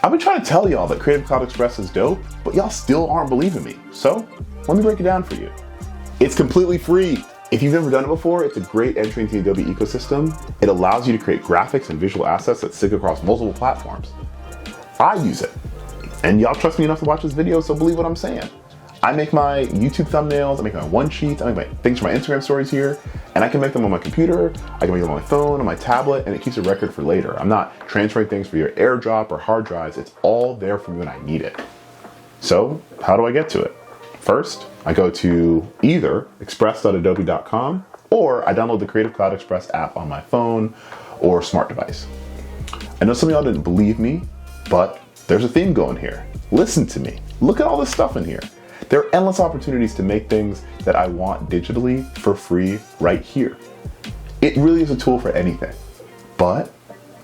I've been trying to tell y'all that Creative Cloud Express is dope, but y'all still aren't believing me. So let me break it down for you. It's completely free. If you've never done it before, it's a great entry into the Adobe ecosystem. It allows you to create graphics and visual assets that sync across multiple platforms. I use it, and y'all trust me enough to watch this video, so believe what I'm saying. I make my YouTube thumbnails, I make my one-sheets, I make my things for my Instagram stories here, and I can make them on my computer, I can make them on my phone, on my tablet, and it keeps a record for later. I'm not transferring things for your AirDrop or hard drives, it's all there for me when I need it. So, how do I get to it? First, I go to either express.adobe.com or I download the Creative Cloud Express app on my phone or smart device. I know some of y'all didn't believe me, but there's a theme going here. Listen to me. Look at all this stuff in here. There are endless opportunities to make things that I want digitally for free right here. It really is a tool for anything. But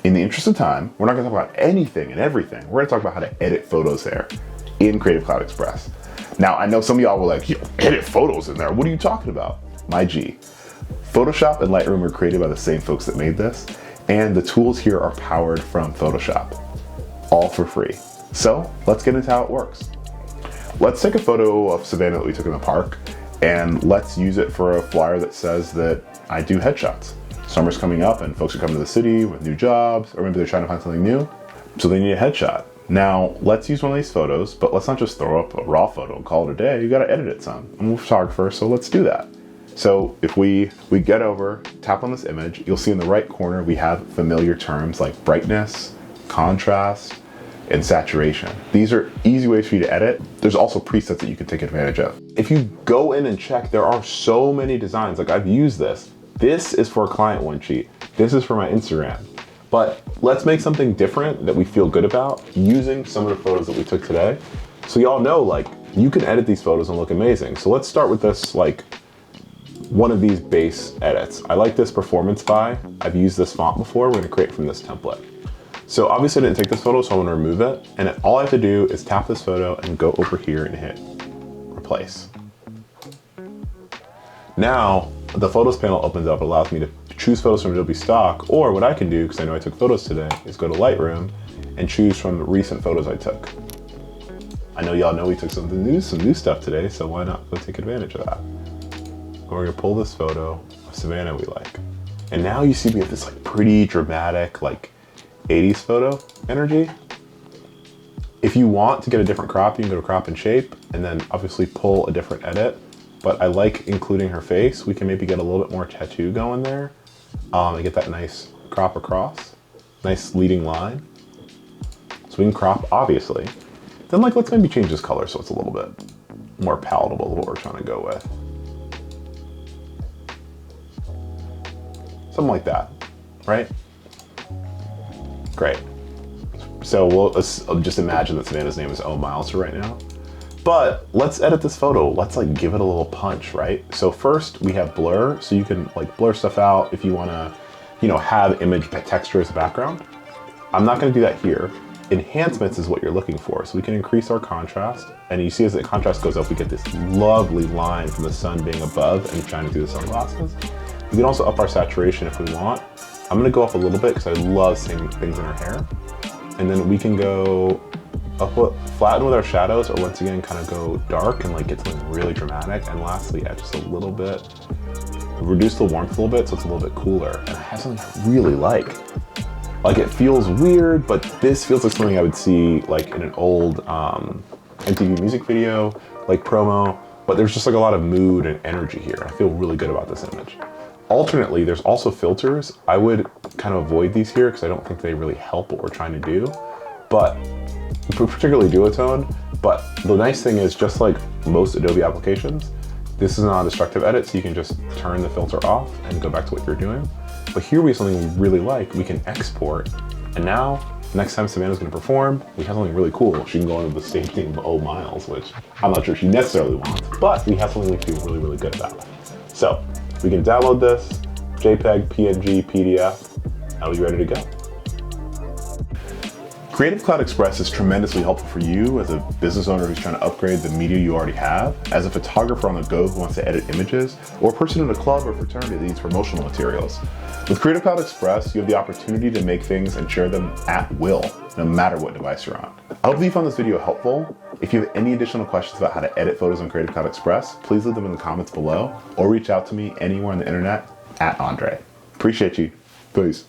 in the interest of time, we're not gonna talk about anything and everything. We're gonna talk about how to edit photos there in Creative Cloud Express. Now, I know some of y'all were like, edit photos in there. What are you talking about? My G. Photoshop and Lightroom were created by the same folks that made this, and the tools here are powered from Photoshop, all for free. So let's get into how it works. Let's take a photo of Savannah that we took in the park, and let's use it for a flyer that says that I do headshots. Summer's coming up and folks are coming to the city with new jobs, or maybe they're trying to find something new, so they need a headshot. Now, let's use one of these photos, but let's not just throw up a raw photo and call it a day. You gotta edit it some. I'm a photographer, so let's do that. So if we get over, tap on this image, you'll see in the right corner we have familiar terms like brightness, contrast, and saturation. These are easy ways for you to edit. There's also presets that you can take advantage of. If you go in and check, there are so many designs. Like I've used this. This is for a client one sheet. This is for my Instagram. But let's make something different that we feel good about using some of the photos that we took today. So y'all know, like, you can edit these photos and look amazing. So let's start with this, like, one of these base edits. I like this Performance by. I've used this font before. We're gonna create from this template. So obviously I didn't take this photo, so I'm gonna remove it. And all I have to do is tap this photo and go over here and hit replace. Now, the photos panel opens up. It allows me to choose photos from Adobe stock, or what I can do, because I know I took photos today, is go to Lightroom and choose from recent photos I took. I know y'all know we took some new stuff today, so why not go take advantage of that? We're gonna pull this photo of Savannah we like. And now you see we have this like pretty dramatic, like 80s photo energy. If you want to get a different crop, you can go to crop and shape, and then obviously pull a different edit. But I like including her face. We can maybe get a little bit more tattoo going there. And get that nice crop across, nice leading line. So we can crop, obviously. Then like, let's maybe change this color so it's a little bit more palatable to what we're trying to go with. Something like that, right? Great. So let's just imagine that Savannah's name is O Miles right now. But let's edit this photo. Let's like give it a little punch, right? So first we have blur, so you can like blur stuff out if you wanna, have image texture as a background. I'm not gonna do that here. Enhancements is what you're looking for. So we can increase our contrast, and you see as the contrast goes up, we get this lovely line from the sun being above and shining through the sunglasses. We can also up our saturation if we want. I'm gonna go up a little bit because I love seeing things in her hair. And then we can go flatten with our shadows, or once again kind of go dark and like get something really dramatic. And lastly, add just a little bit, reduce the warmth a little bit so it's a little bit cooler. And I have something I really like. Like it feels weird, but this feels like something I would see like in an old MTV music video, like promo, but there's just like a lot of mood and energy here. I feel really good about this image. Alternately, there's also filters. I would kind of avoid these here because I don't think they really help what we're trying to do, but particularly duotone. But the nice thing is, just like most Adobe applications, this is not a destructive edit, so you can just turn the filter off and go back to what you're doing. But here we have something we really like. We can export, and now next time Savannah's gonna perform, we have something really cool. She can go into the stage name of O Miles, which I'm not sure she necessarily wants, but we have something we feel really, really good about. So we can download this, JPEG, PNG, PDF, and we'll be ready to go. Creative Cloud Express is tremendously helpful for you as a business owner who's trying to upgrade the media you already have, as a photographer on the go who wants to edit images, or a person in a club or fraternity that needs promotional materials. With Creative Cloud Express, you have the opportunity to make things and share them at will, no matter what device you're on. I hope that you found this video helpful. If you have any additional questions about how to edit photos on Creative Cloud Express, please leave them in the comments below, or reach out to me anywhere on the internet @Andre. Appreciate you. Peace.